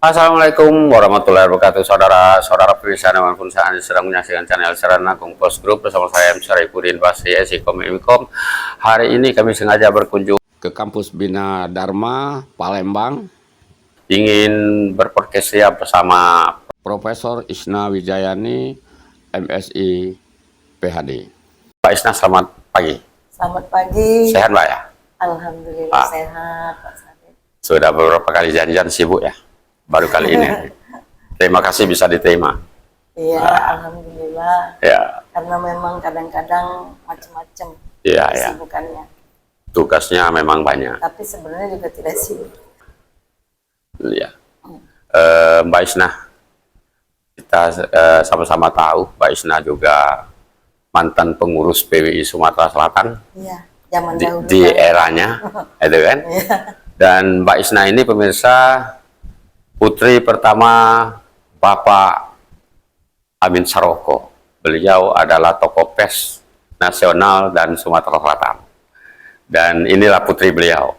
Assalamualaikum warahmatullahi wabarakatuh, saudara-saudara pemirsa dimanapun Anda sedang menyaksikan channel Serana Agung Post Group bersama saya M. Syarifudin Basri Esikom Imikom. Hari ini kami sengaja berkunjung ke kampus Bina Dharma Palembang, ingin berpodcast bersama Profesor Isna Wijayani, MSI PhD. Pak Isna, selamat pagi. Selamat pagi. Sehat Mbak ya? Alhamdulillah sehat Pak Sarif. Sudah beberapa kali janjian, sibuk ya? Baru kali ini. Terima kasih bisa diterima. Iya, alhamdulillah. Ya. Karena memang kadang-kadang macam-macam kesibukannya. Tugasnya memang banyak. Tapi sebenarnya juga tidak sibuk. Iya. Mbak Isna, kita sama-sama tahu Mbak Isna juga mantan pengurus PWI Sumatera Selatan. Iya, zaman dahulu. Di eranya, itu kan? Iya. Dan Mbak Isna ini pemirsa, putri pertama Bapak Amin Saroko. Beliau adalah tokoh pers nasional dan Sumatera Selatan. Dan inilah putri beliau,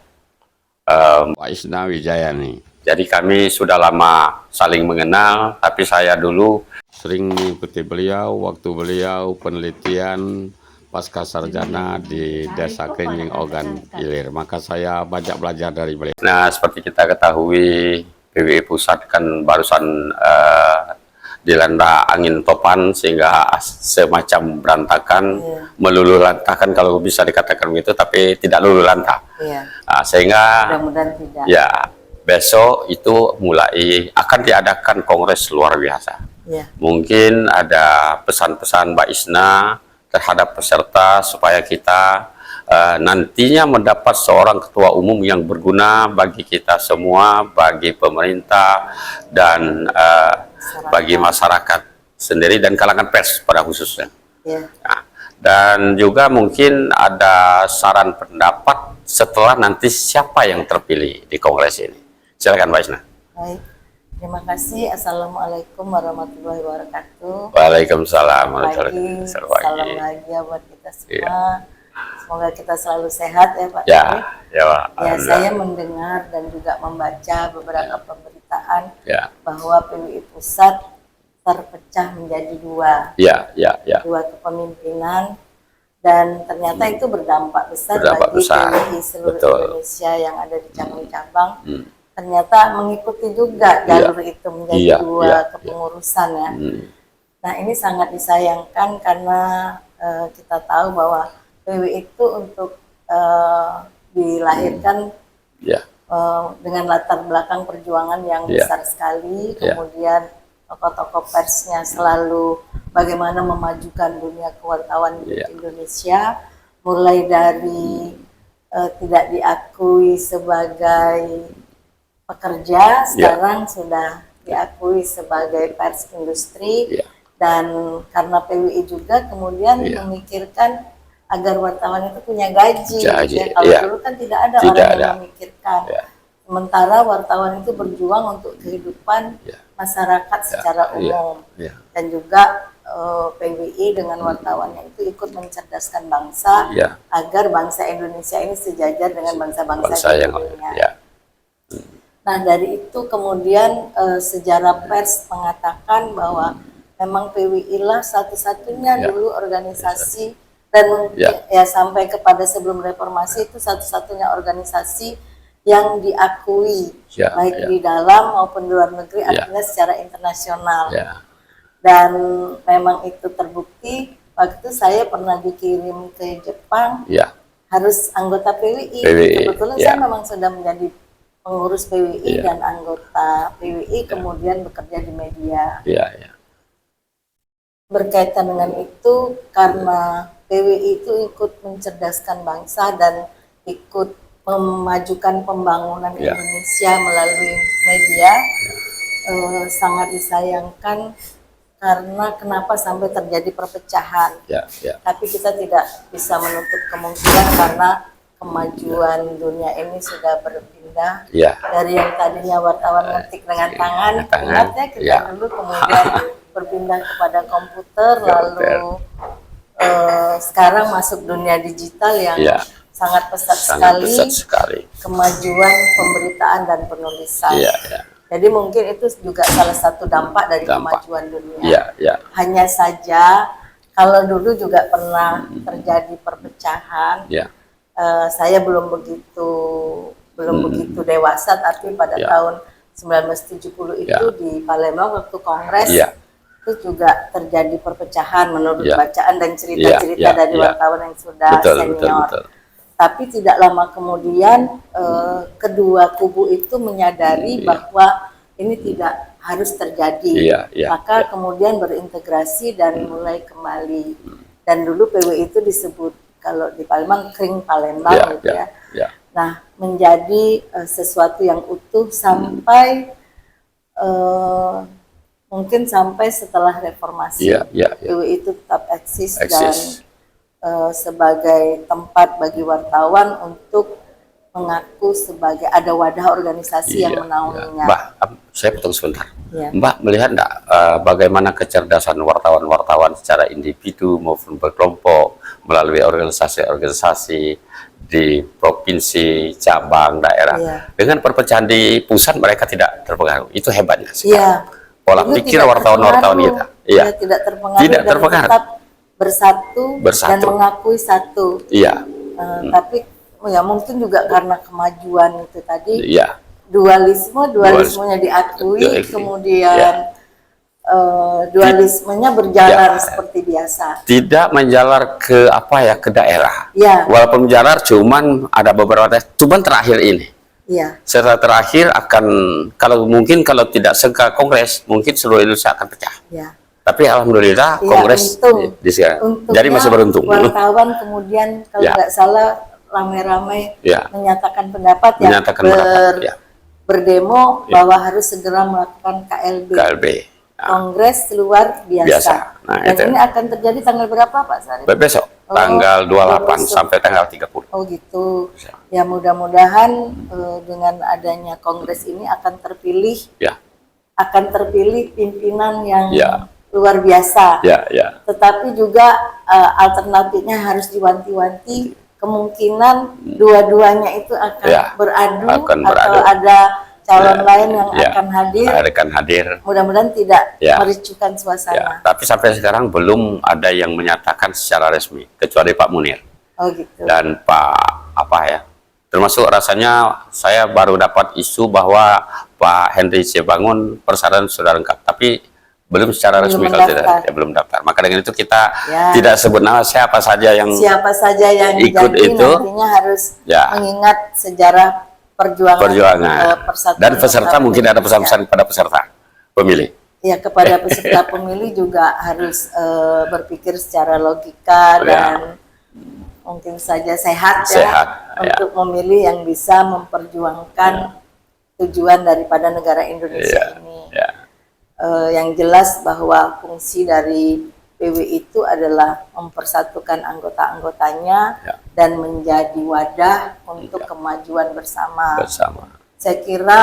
Mbak Isna Wijayani. Jadi kami sudah lama saling mengenal, tapi saya dulu sering mengikuti beliau waktu beliau penelitian pasca sarjana di Desa Kenying Ogan Ilir. Maka saya banyak belajar dari beliau. Nah, seperti kita ketahui, PWI Pusat kan barusan dilanda angin topan sehingga semacam berantakan, meluluh lantakan kalau bisa dikatakan begitu, tapi tidak luluh lantah. Nah, sehingga mudah-mudahan tidak. Ya, besok itu mulai akan diadakan kongres luar biasa. Mungkin ada pesan-pesan Mbak Isna terhadap peserta supaya kita nantinya mendapat seorang ketua umum yang berguna bagi kita semua, bagi pemerintah, dan bagi masyarakat sendiri dan kalangan pers pada khususnya. Nah, dan juga mungkin ada saran pendapat setelah nanti siapa yang terpilih di kongres ini. Silakan Mbak Isna. Baik, terima kasih. Assalamualaikum warahmatullahi wabarakatuh. Waalaikumsalam warahmatullahi wabarakatuh. Salam bahagia buat kita semua. Semoga kita selalu sehat ya Pak. Ya, saya mendengar dan juga membaca beberapa pemberitaan bahwa PWI Pusat terpecah menjadi dua. Dua kepemimpinan, dan ternyata itu berdampak besar bagi PWI seluruh Indonesia yang ada di cabang-cabang. Ternyata mengikuti juga jalur itu menjadi dua kepengurusan ya. Nah, ini sangat disayangkan karena kita tahu bahwa PWI itu untuk dilahirkan dengan latar belakang perjuangan yang besar sekali. Kemudian tokoh-tokoh persnya selalu bagaimana memajukan dunia kewartawan di Indonesia, mulai dari tidak diakui sebagai pekerja, sekarang sudah diakui sebagai pers industri. Dan karena PWI juga kemudian memikirkan agar wartawan itu punya gaji. Kalau dulu kan tidak ada orang yang memikirkan. Sementara wartawan itu berjuang untuk kehidupan masyarakat secara umum. Dan juga PWI dengan wartawannya itu ikut mencerdaskan bangsa agar bangsa Indonesia ini sejajar dengan bangsa-bangsa di dunia. Nah, dari itu kemudian sejarah pers mengatakan bahwa memang PWI lah satu-satunya dulu organisasi, dan sampai kepada sebelum reformasi itu satu-satunya organisasi yang diakui baik di dalam maupun di luar negeri, artinya secara internasional. Dan memang itu terbukti waktu saya pernah dikirim ke Jepang, harus anggota PWI. Kebetulan saya memang sudah menjadi pengurus PWI dan anggota PWI, kemudian bekerja di media. Berkaitan dengan itu, karena PWI itu ikut mencerdaskan bangsa dan ikut memajukan pembangunan Indonesia melalui media, sangat disayangkan karena kenapa sampai terjadi perpecahan. Tapi kita tidak bisa menutup kemungkinan karena kemajuan dunia ini sudah berpindah dari yang tadinya wartawan ngetik dengan tangan, ingatnya kita dulu, kemudian berpindah kepada komputer, lalu sekarang masuk dunia digital yang sangat pesat sekali kemajuan pemberitaan dan penulisan. Jadi mungkin itu juga salah satu dampak dari Dampak. kemajuan dunia. Ya, ya, Hanya saja kalau dulu juga pernah terjadi perpecahan. ya, Saya belum begitu dewasa, tapi pada Ya. tahun 1970 itu Ya. di Palembang waktu Kongres Ya. itu juga terjadi perpecahan menurut Ya. bacaan dan cerita-cerita Ya, ya, dari ya. wartawan yang sudah betul, senior. betul, betul. Tapi tidak lama kemudian kedua kubu itu menyadari bahwa ini tidak harus terjadi. Iya, iya, Maka kemudian berintegrasi dan mulai kembali. Dan dulu PWI itu disebut kalau di Palembang Kring Palembang Ya, gitu ya, ya. ya. Nah, menjadi sesuatu yang utuh sampai mungkin sampai setelah reformasi. Iya, iya, iya. PWI itu tetap eksis dan Eksis. sebagai tempat bagi wartawan untuk mengaku sebagai ada wadah organisasi yang menaunginya. Mbak, saya potong sebentar. Ya. Mbak melihat enggak bagaimana kecerdasan wartawan-wartawan secara individu maupun berkelompok melalui organisasi-organisasi di provinsi, cabang, daerah. Iya. Dengan perpecahan di pusat mereka tidak terpengaruh. Itu hebatnya sekarang. Iya. Pola Dulu pikir tidak wartawan-wartawan terpengaruh. kita. Iya. Ya, tidak terpengaruh Tidak dan terpengaruh. tetap bersatu dan Bersatu. mengakui satu. Iya. Tapi ya mungkin juga karena kemajuan itu tadi, Iya. dualismenya diakui, Diakui. kemudian dualismenya berjalan seperti biasa. Tidak menjalar ke ke daerah. Ya. Walaupun menjalar, cuman ada beberapa cuman terakhir ini. Iya. Setelah terakhir akan kalau tidak segera kongres, mungkin seluruh Indonesia akan pecah. Ya. Tapi alhamdulillah Iya, kongres untung. jadi masih beruntung. Wartawan kemudian kalau Ya. nggak salah ramai-ramai Ya. menyatakan pendapat Menyatakan pendapat, ya. berdemo bahwa harus segera melakukan KLB. KLB. Nah, Kongres luar biasa. Biasa. Nah, Dan itu. ini akan terjadi tanggal berapa Pak Sarif? besok Oh, tanggal 28 besok. sampai tanggal 30. Oh gitu. Ya mudah-mudahan dengan adanya kongres ini akan terpilih Ya. pimpinan yang Ya. luar biasa. Ya, ya. Tetapi juga alternatifnya harus diwanti-wanti, kemungkinan dua-duanya itu akan Ya, beradu akan atau beradu. ada calon Ya, lain yang ya. akan hadir. Akan hadir. Mudah-mudahan tidak Ya. mericukan suasana. Ya, tapi sampai sekarang belum ada yang menyatakan secara resmi kecuali Pak Munir Oh gitu. dan Pak termasuk rasanya saya baru dapat isu bahwa Pak Henry Sibangun persyaratan sudah lengkap, tapi belum secara resmi kalau tidak, belum daftar. Maka dengan itu kita tidak sebut nama siapa saja yang ikut itu, nantinya harus ya. mengingat sejarah perjuangan persatuan dan peserta Republik mungkin ada Indonesia. pesan-pesan pada peserta pemilih. Ya, kepada peserta pemilih juga harus berpikir secara logika Ya. dan mungkin saja sehat Sehat, untuk memilih yang bisa memperjuangkan tujuan daripada negara Indonesia ini. Ya. Yang jelas bahwa fungsi dari PWI itu adalah mempersatukan anggota-anggotanya Ya. dan menjadi wadah untuk kemajuan bersama. Saya kira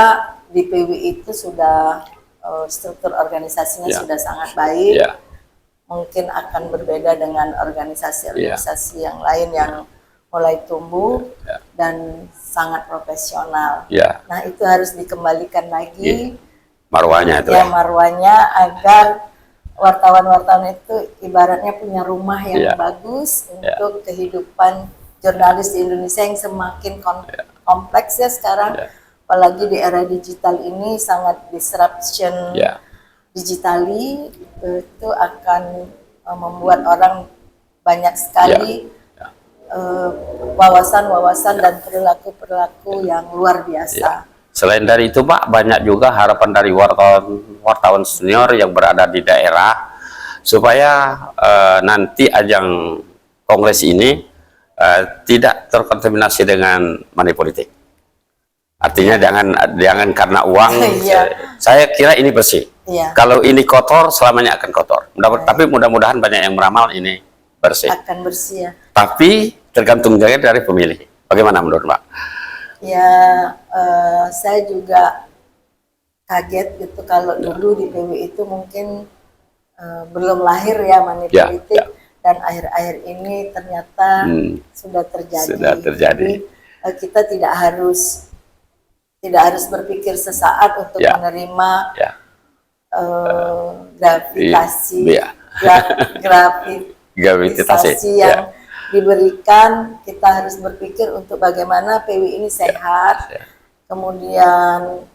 di PWI itu sudah struktur organisasinya sudah sangat baik. Ya. Mungkin akan berbeda dengan organisasi-organisasi yang lain yang mulai tumbuh dan sangat profesional. Ya. Nah, itu harus dikembalikan lagi. Marwahnya itu marwahnya agar wartawan-wartawan itu ibaratnya punya rumah yang bagus untuk kehidupan jurnalis di Indonesia yang semakin kompleks ya sekarang. Apalagi di era digital ini sangat disruption digitali, itu akan membuat orang banyak sekali wawasan-wawasan dan perilaku-perilaku yang luar biasa. Selain dari itu, Pak, banyak juga harapan dari wartawan senior yang berada di daerah supaya nanti ajang kongres ini tidak terkontaminasi dengan money politik. Artinya jangan karena uang. Saya kira ini bersih. Kalau ini kotor, selamanya akan kotor. Tapi mudah-mudahan banyak yang meramal ini bersih. Akan bersih ya. Tapi tergantung juga dari pemilih. Bagaimana menurut Pak? Ya, saya juga kaget gitu kalau dulu di PWI itu mungkin belum lahir ya money politik dan akhir-akhir ini ternyata sudah terjadi. Sudah terjadi. Jadi, kita tidak harus tidak harus berpikir sesaat untuk Ya. menerima Ya. gravitasi, Iya. gravitisasi Gravitasi. yang diberikan. Kita harus berpikir untuk bagaimana PWI ini sehat, Ya. kemudian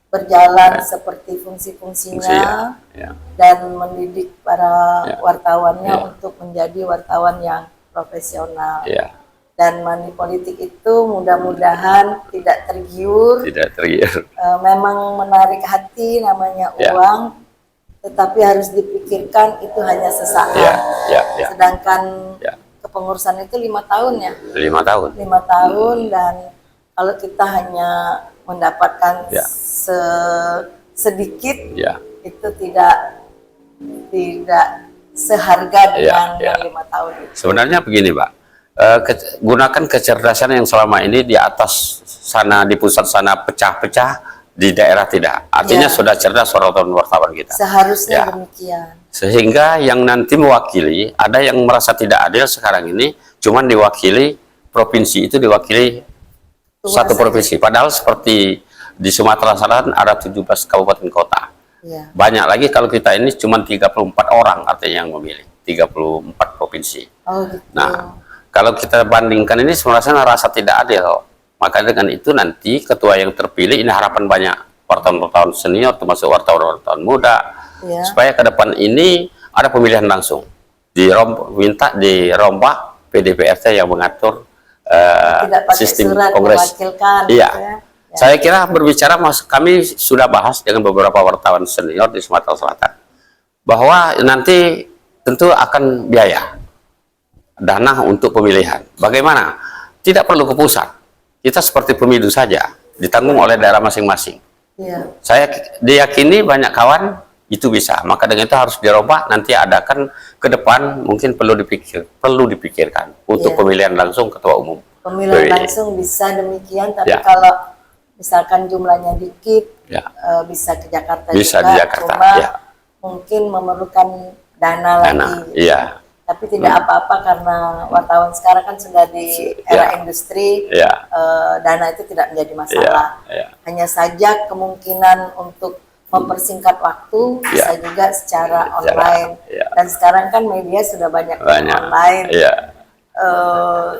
berjalan seperti fungsi-fungsinya, Ya. dan mendidik para Ya. wartawannya Ya. untuk menjadi wartawan yang profesional. Ya. Dan money politik itu mudah-mudahan tidak tergiur. Tidak tergiur. Memang menarik hati namanya Ya. uang, tetapi harus dipikirkan itu hanya sesaat. Ya. Ya. Ya. Sedangkan Ya. kepengurusan itu 5 tahun ya, 5 tahun. 5 tahun, dan kalau kita hanya mendapatkan Ya. sedikit, Ya. itu tidak seharga dengan Ya. yang 5 tahun itu. Sebenarnya begini, Pak. Gunakan kecerdasan yang selama ini di atas sana, di pusat sana pecah-pecah, di daerah tidak. Artinya Ya. sudah cerdas wartawan kita. Seharusnya Ya. demikian. Sehingga yang nanti mewakili, ada yang merasa tidak adil sekarang ini, cuman diwakili provinsi itu diwakili satu saja. provinsi. Padahal seperti di Sumatera Selatan ada 17 kabupaten kota. Ya. Banyak lagi kalau kita ini cuma 34 orang artinya yang memilih, 34 provinsi. Oh gitu. Nah, kalau kita bandingkan ini sebenarnya rasa tidak adil. Maka dengan itu nanti ketua yang terpilih, ini harapan banyak wartawan-wartawan senior, termasuk wartawan-wartawan muda, Ya. supaya ke depan ini ada pemilihan langsung. Minta dirombak PDPRT yang mengatur Tidak pakai sistem surat kongres. mewakilkan. Iya. Gitu ya. Ya. Saya kira berbicara, kami sudah bahas dengan beberapa wartawan senior di Sumatera Selatan, bahwa nanti tentu akan biaya dana untuk pemilihan. Bagaimana? Tidak perlu ke pusat. Kita seperti pemilu saja, ditanggung oleh daerah masing-masing. Iya. Saya diyakini banyak kawan itu bisa. Maka dengan itu harus dirubah. Nanti adakan ke depan mungkin perlu dipikirkan untuk Iya. pemilihan langsung ketua umum. Pemilihan PWI. langsung bisa demikian, tapi Ya. kalau misalkan jumlahnya dikit, Ya. bisa ke Jakarta Bisa juga, di Jakarta, cuma ya. mungkin memerlukan dana Dana, lagi. iya. Tapi tidak apa-apa karena wartawan sekarang kan sudah di era Ya. industri, Ya. dana itu tidak menjadi masalah. Ya. Hanya saja kemungkinan untuk mempersingkat waktu bisa Ya. juga secara online. ya. Dan sekarang kan media sudah banyak Banyak. online. Iya.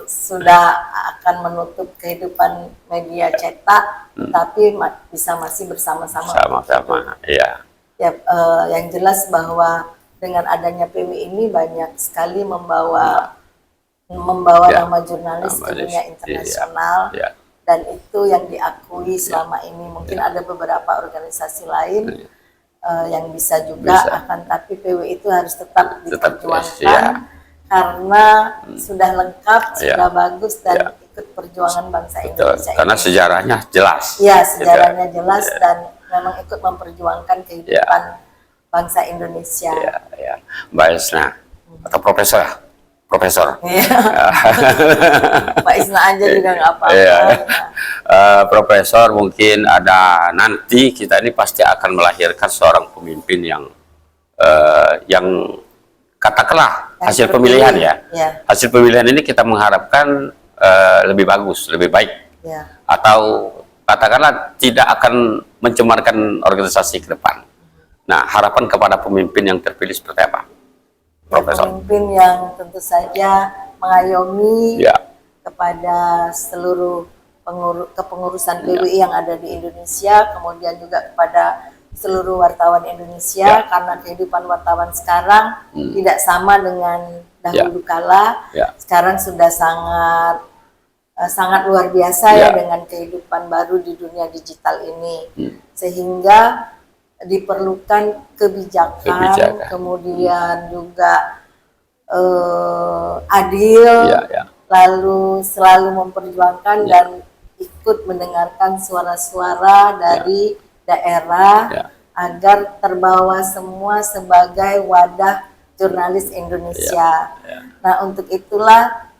Sudah akan menutup kehidupan media cetak, tapi bisa masih bersama-sama. Sama-sama. Iya. Ya, yang jelas bahwa dengan adanya PWI ini banyak sekali membawa Ya. nama jurnalis ke Nama dunia iya. internasional, Iya. dan itu yang diakui selama ini. Mungkin ada beberapa organisasi lain yang bisa juga, Bisa. akan tapi PWI itu harus tetap diperjuangkan. ya. Karena sudah lengkap, Ya. sudah bagus, dan Ya. ikut perjuangan bangsa Betul. Indonesia Karena ini. sejarahnya jelas. Ya, sejarahnya Gitu. jelas, Ya. dan memang ikut memperjuangkan kehidupan bangsa Indonesia. Ya, ya. Mbak Isna atau Profesor. Iya. Pak Isna aja juga nggak apa-apa. Iya. Profesor, mungkin ada nanti kita ini pasti akan melahirkan seorang pemimpin yang katakanlah Yang hasil terpilih. pemilihan ya. Ya. Hasil pemilihan ini kita mengharapkan lebih bagus, lebih baik, Ya. atau katakanlah tidak akan mencemarkan organisasi ke depan. Nah, harapan kepada pemimpin yang terpilih seperti apa, Profesor? Pemimpin yang tentu saja mengayomi Ya. kepada seluruh kepengurusan PWI yang ada di Indonesia, kemudian juga kepada seluruh wartawan Indonesia, Ya. karena kehidupan wartawan sekarang tidak sama dengan dahulu kala. Ya. Sekarang sudah sangat luar biasa ya Ya. dengan kehidupan baru di dunia digital ini, sehingga diperlukan kebijakan. Kemudian juga adil, Ya. lalu selalu memperjuangkan dan ikut mendengarkan suara-suara dari daerah, Ya. agar terbawa semua sebagai wadah jurnalis Indonesia. Ya. Nah, untuk itulah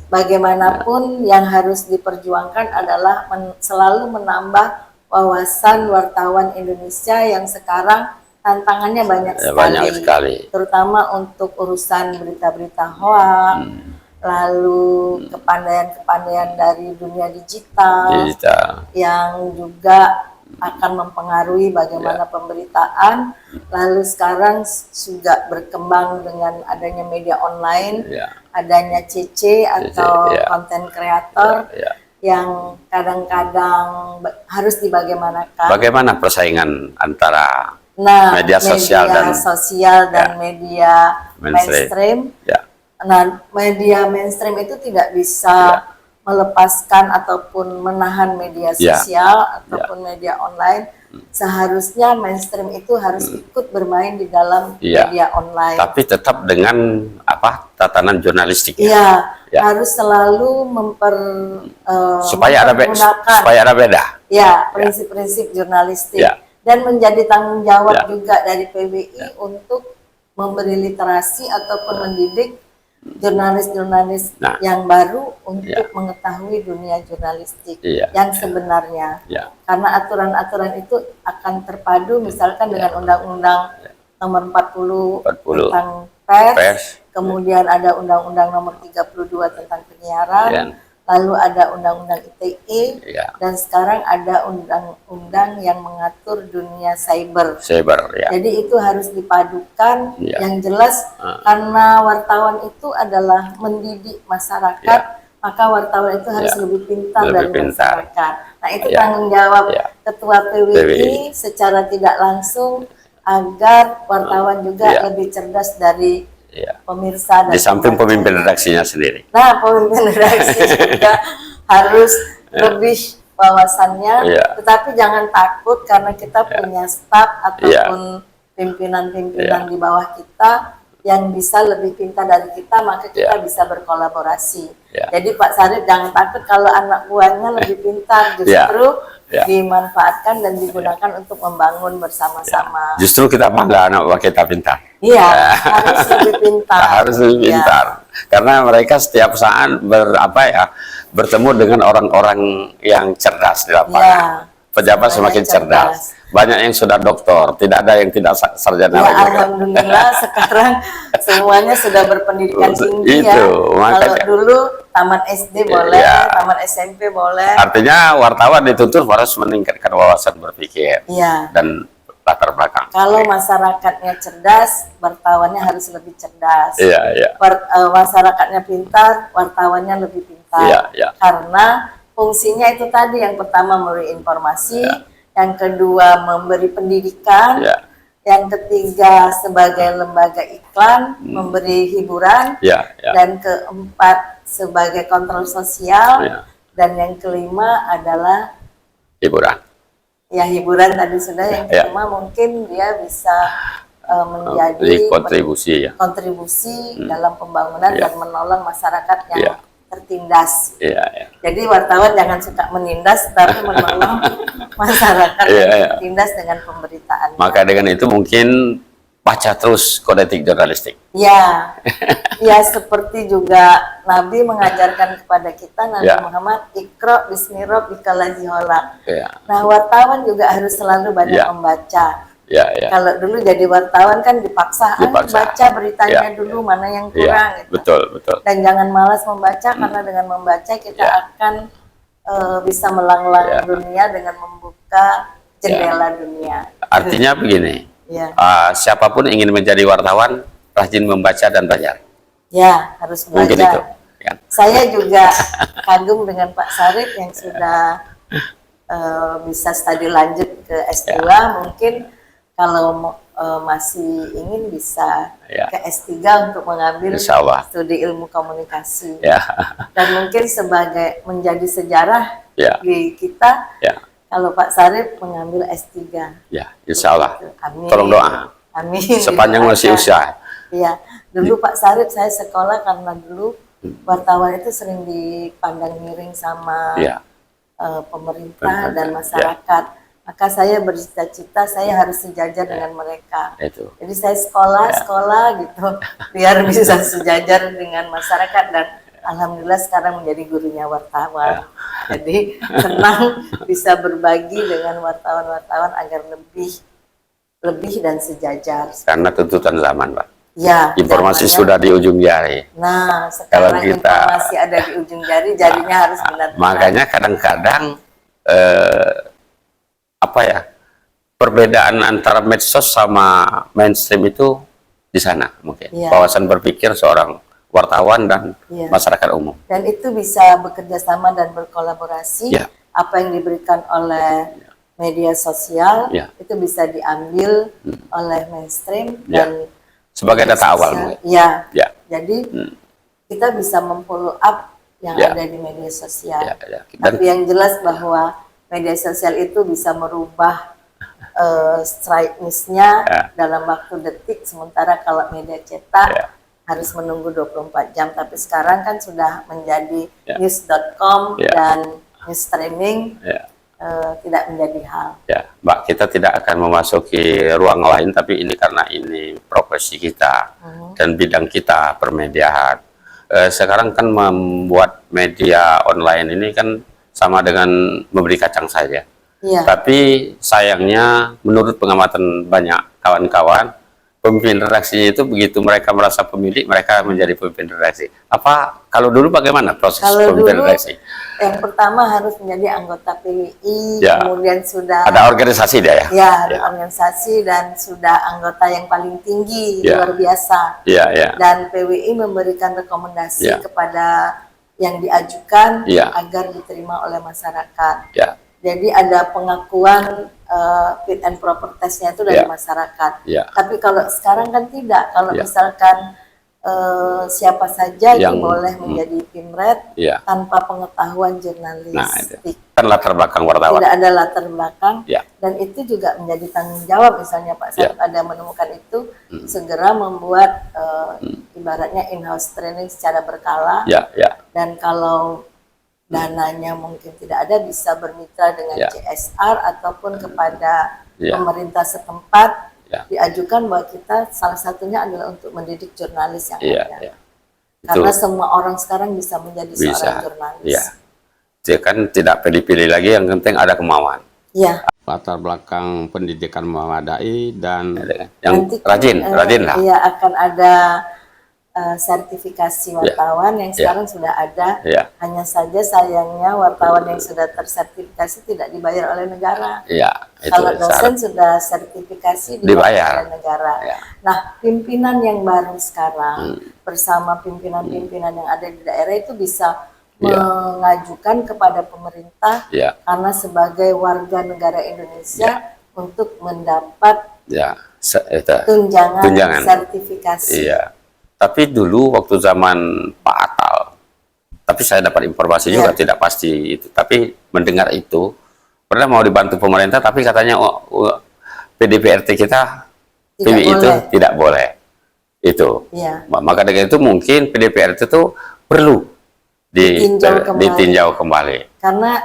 bagaimanapun yang harus diperjuangkan adalah selalu menambah wawasan wartawan Indonesia yang sekarang tantangannya banyak sekali. Banyak sekali. Terutama untuk urusan berita-berita hoax, lalu kepandaian-kepandaian dari dunia digital digital, yang juga akan mempengaruhi bagaimana pemberitaan. Lalu sekarang juga berkembang dengan adanya media online, adanya CC atau content creator yang kadang-kadang harus dibagaimanakan. Bagaimana persaingan antara media sosial dan media mainstream. Ya. Nah, media mainstream itu tidak bisa melepaskan ataupun menahan media sosial ataupun media online. Seharusnya mainstream itu harus ikut bermain di dalam media online. Tapi tetap dengan tatanan jurnalistik. Harus selalu supaya ada beda. Ya, prinsip-prinsip jurnalistik. Dan menjadi tanggung jawab juga dari PBI untuk memberi literasi ataupun mendidik jurnalis-jurnalis yang baru untuk mengetahui dunia jurnalistik yang sebenarnya. Karena aturan-aturan itu akan terpadu misalkan dengan Undang-Undang nomor 40 tentang pers, kemudian ada Undang-Undang nomor 32 tentang penyiaran, lalu ada Undang-Undang ITE, dan sekarang ada undang-undang yang mengatur dunia cyber. Jadi itu harus dipadukan. Yang jelas karena wartawan itu adalah mendidik masyarakat, maka wartawan itu harus lebih pintar dari masyarakat. Nah, itu tanggung jawab Ketua PWI secara tidak langsung agar wartawan juga lebih cerdas dari pemirsa. Di samping pemimpin redaksinya sendiri. Nah, pemimpin redaksi juga harus lebih wawasannya, tetapi jangan takut karena kita punya staf ataupun pimpinan-pimpinan di bawah kita yang bisa lebih pintar dari kita, maka kita bisa berkolaborasi. Jadi Pak Sarip jangan takut kalau anak buahnya lebih pintar, justru dimanfaatkan dan digunakan untuk membangun bersama-sama. Justru kita bangga anak buah kita pintar. Harus lebih pintar. Harus lebih pintar. Karena mereka setiap saat bertemu dengan orang-orang yang cerdas di lapangan. Pejabat semakin cerdas. Banyak yang sudah doktor, tidak ada yang tidak sarjana lagi. Alhamdulillah sekarang semuanya sudah berpendidikan tinggi. Kalau dulu tamat SD boleh, tamat SMP boleh. Artinya wartawan dituntut harus meningkatkan wawasan berpikir dan latar belakang. Kalau masyarakatnya cerdas, wartawannya harus lebih cerdas. Masyarakatnya pintar, wartawannya lebih pintar. Karena fungsinya itu tadi, yang pertama memberi informasi, yang kedua memberi pendidikan, yang ketiga sebagai lembaga iklan memberi hiburan, dan keempat sebagai kontrol sosial, dan yang kelima adalah hiburan. Hiburan tadi sudah, yang kelima mungkin dia bisa menjadi kontribusi dalam pembangunan dan menolong masyarakat yang tertindas. Jadi wartawan jangan suka menindas, tapi menolong masyarakat yang tertindas dengan pemberitaan. Maka dengan itu mungkin baca terus kode etik jurnalistik. Seperti juga Nabi mengajarkan kepada kita, Nabi Muhammad, Iqra bismi rabbikal ladzi khalaq. Nah, wartawan juga harus selalu banyak membaca. Kalau dulu jadi wartawan kan dipaksa. Baca beritanya dulu, mana yang kurang. Betul. Dan jangan malas membaca, karena dengan membaca kita akan bisa melanglang dunia dengan membuka jendela dunia. Artinya begini, siapapun ingin menjadi wartawan, rajin membaca dan belajar. Harus belajar. Mungkin itu. Saya juga kagum dengan Pak Sarip yang sudah bisa studi lanjut ke S2, mungkin kalau masih ingin bisa ke S3 untuk mengambil studi ilmu komunikasi. Dan mungkin sebagai menjadi sejarah di kita, kalau Pak Sarip mengambil S3. Insya Allah. Amin. Tolong doa. Amin. Sepanjang masih usia. Dulu Pak Sarip saya sekolah, karena dulu wartawan itu sering dipandang miring sama pemerintah dan masyarakat. Maka saya bercita-cita saya harus sejajar dengan mereka. Jadi saya sekolah gitu, biar bisa sejajar dengan masyarakat, dan alhamdulillah sekarang menjadi gurunya wartawan. Jadi senang bisa berbagi dengan wartawan-wartawan agar lebih dan sejajar. Karena tuntutan zaman, Pak. Ya, Informasi zamannya. sudah di ujung jari. Nah, Kalau sekarang kita, informasi ada di ujung jari, jadinya harus benar-benar. makanya kadang-kadang apa ya, perbedaan antara medsos sama mainstream itu di sana mungkin. Iya. Wawasan berpikir seorang wartawan dan Iya. masyarakat umum. Dan itu bisa bekerja sama dan berkolaborasi. Ya. Apa yang diberikan oleh media sosial Ya. itu bisa diambil oleh mainstream Ya. dan Sebagai media data awal sosial. mungkin. Ya. Ya. Jadi kita bisa memfollow up yang Ya. ada di media sosial. Ya, ya. Dan Tapi yang jelas bahwa media sosial itu bisa merubah strike news-nya Ya. dalam waktu detik, sementara kalau media cetak Ya. harus menunggu 24 jam. Tapi sekarang kan sudah menjadi Ya. news.com Ya. dan news streaming ya, tidak menjadi hal. ya, Mbak, kita tidak akan memasuki ruang lain, tapi ini karena ini profesi kita dan bidang kita permediaan. Sekarang kan membuat media online ini kan sama dengan memberi kacang saja. Iya. Tapi sayangnya menurut pengamatan banyak kawan-kawan, pemimpin redaksinya itu begitu mereka merasa pemilik, mereka menjadi pemimpin redaksi. Apa kalau dulu bagaimana proses Kalau pemimpin dulu redaksi? yang pertama harus menjadi anggota PWI, Ya. kemudian sudah Ada organisasi dia ya? ya ada organisasi dan sudah anggota yang paling tinggi, Ya. luar biasa. Iya, iya. Dan PWI memberikan rekomendasi Ya. kepada yang diajukan Ya. agar diterima oleh masyarakat. Ya, Jadi ada pengakuan fit and proper testnya itu dari Ya. masyarakat. Ya. Tapi kalau sekarang kan tidak. Kalau Ya. misalkan siapa saja yang Yang- boleh menjadi pimret Ya. tanpa pengetahuan Nah, itu jurnalistik. kan latar belakang wartawan. Tidak ada latar belakang. Ya. Dan itu juga menjadi tanggung jawab, misalnya Pak Ya. saat ada menemukan itu, segera membuat ibaratnya in-house training secara berkala. Ya, ya, Dan kalau dananya mungkin tidak ada, bisa bermitra dengan Ya. CSR ataupun kepada Ya. pemerintah setempat, Ya. diajukan bahwa kita salah satunya adalah untuk mendidik jurnalis yang iya, ada. iya. Karena Itu semua orang sekarang bisa menjadi bisa. seorang jurnalis. Iya. Dia kan tidak pilih-pilih lagi, yang penting ada kemauan. Iya. Latar belakang pendidikan memadai dan yang Nanti kan, rajin lah. Iya, akan ada sertifikasi wartawan yang sekarang sudah ada. Ya. Hanya saja sayangnya wartawan yang sudah tersertifikasi tidak dibayar oleh negara. Iya, itu Kalau dosen syarat. sudah sertifikasi Dibayar. oleh negara. Ya. Nah, pimpinan yang baru sekarang bersama pimpinan-pimpinan yang ada di daerah itu bisa Ya. mengajukan kepada pemerintah Ya, karena sebagai warga negara Indonesia untuk mendapat ya, itu. tunjangan sertifikasi. Iya. Tapi dulu waktu zaman Pak Atal, tapi saya dapat informasi juga Iya. tidak pasti itu. Tapi mendengar itu, pernah mau dibantu pemerintah, tapi katanya PDPRT kita, Tidak PWI itu boleh. tidak boleh. Itu. Iya. Maka dengan itu mungkin PDPRT itu perlu ditinjau kembali. Karena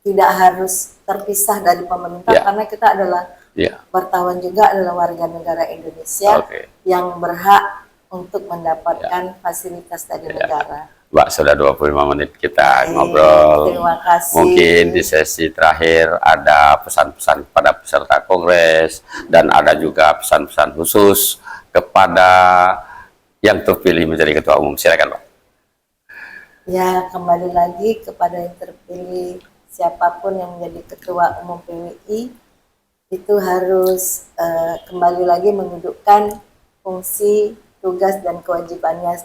tidak harus terpisah dari pemerintah, Ya. karena kita adalah Ya. wartawan juga, adalah warga negara Indonesia Oke. yang berhak untuk mendapatkan fasilitas dari Ya. negara. Mbak, sudah 25 menit kita Baik, ngobrol. terima kasih. Mungkin di sesi terakhir ada pesan-pesan kepada peserta kongres dan ada juga pesan-pesan khusus kepada yang terpilih menjadi ketua umum. Silakan, Pak. Ya, kembali lagi kepada yang terpilih, siapapun yang menjadi ketua umum PWI itu harus kembali lagi mendudukkan fungsi, tugas, dan kewajibannya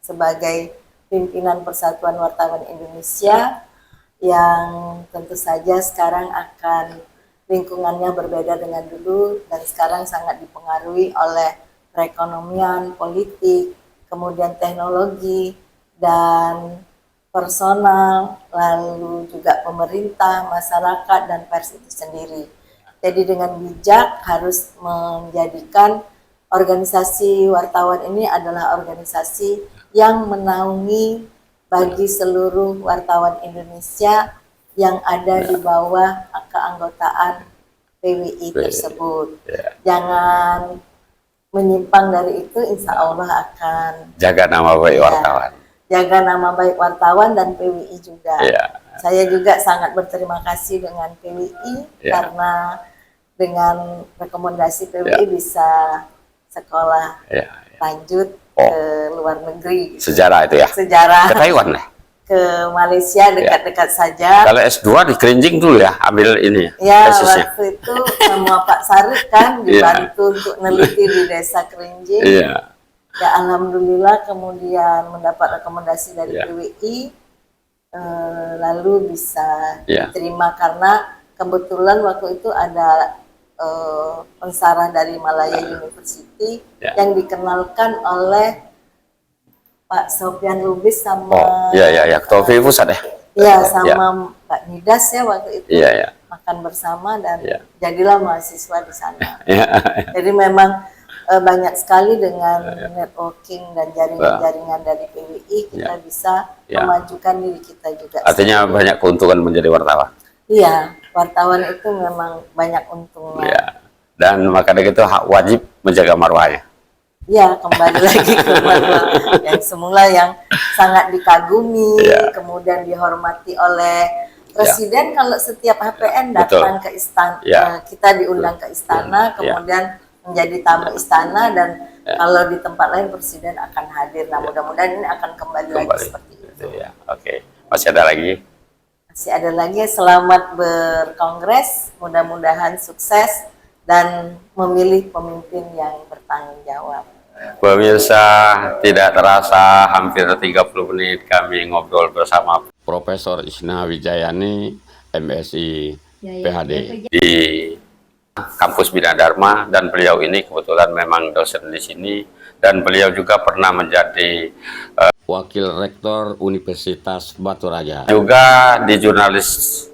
sebagai pimpinan Persatuan Wartawan Indonesia yang tentu saja sekarang akan lingkungannya berbeda dengan dulu dan sekarang sangat dipengaruhi oleh perekonomian, politik, kemudian teknologi, dan personal, lalu juga pemerintah, masyarakat, dan pers itu sendiri. Jadi dengan bijak harus menjadikan organisasi wartawan ini adalah organisasi yang menaungi bagi seluruh wartawan Indonesia yang ada di bawah keanggotaan PWI tersebut. Jangan menyimpang dari itu, insya Allah akan Jaga nama baik wartawan. jaga nama baik wartawan dan PWI juga. Ya. Saya juga sangat berterima kasih dengan PWI Ya. karena dengan rekomendasi PWI bisa sekolah Ya. lanjut Oh. ke luar negeri. Sejarah itu ya. Sejarah Ke Taiwan ya. ke Malaysia dekat-dekat saja. Kalau S2 di Kerinjing dulu ya, ambil ini Ya, tesisnya. waktu itu sama Pak Sarip kan Iya. dibantu untuk neliti di Desa Kerinjing. Iya. Ya, alhamdulillah kemudian mendapat rekomendasi dari Iya. PWI, lalu bisa Iya. diterima karena kebetulan waktu itu ada pensarah dari Malaya University Iya. yang dikenalkan oleh Pak Sofyan Lubis sama Oh, iya. Ketua FII Pusat ya. ya sama Pak Midas ya waktu itu Iya. makan bersama dan Iya. jadilah mahasiswa di sana. Iya. Jadi memang banyak sekali dengan networking dan jaringan-jaringan dari PWI kita bisa memajukan diri kita juga. Artinya banyak keuntungan menjadi wartawan. Iya, wartawan itu memang banyak untungnya. Iya. Dan makanya itu wajib menjaga marwahnya. Ya, kembali lagi ke marwah yang semula yang sangat dikagumi, kemudian dihormati oleh Presiden. Kalau setiap HPN datang ke istana, kita diundang ke istana, kemudian menjadi tamu istana, dan kalau di tempat lain Presiden akan hadir. Nah, mudah-mudahan ini akan kembali lagi seperti itu. Ya, oke. Masih ada lagi? Masih ada lagi. Selamat berkongres, mudah-mudahan sukses dan memilih pemimpin yang bertanggung jawab. Pemirsa, tidak terasa hampir 30 menit kami ngobrol bersama Profesor Isna Wijayani, MSI PhD di kampus Bina Dharma, dan beliau ini kebetulan memang dosen di sini, dan beliau juga pernah menjadi Wakil Rektor Universitas Batu Raja. Juga di jurnalis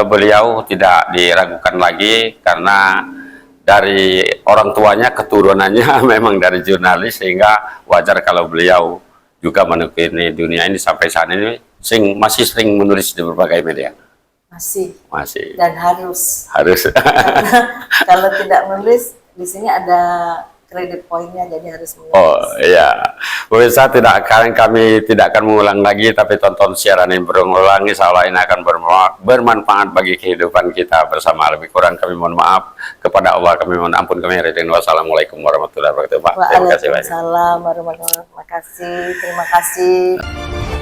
beliau tidak diragukan lagi karena dari orang tuanya, keturunannya memang dari jurnalis, sehingga wajar kalau beliau juga menekuni dunia ini sampai saat ini masih sering menulis di berbagai media. Masih. Dan harus. Karena kalau tidak menulis, di sini ada kredit poinnya, jadi harus menulis. Oh iya, pemirsa, kami tidak akan mengulang lagi, tapi tonton siaran yang berulang, insya Allah ini akan bermanfaat bagi kehidupan kita bersama. Lebih kurang kami mohon maaf, kepada Allah kami mohon ampun, kami ridin. Wassalamualaikum warahmatullahi wabarakatuh. Waalaikumsalam warahmatullahi wabarakatuh. Terima kasih.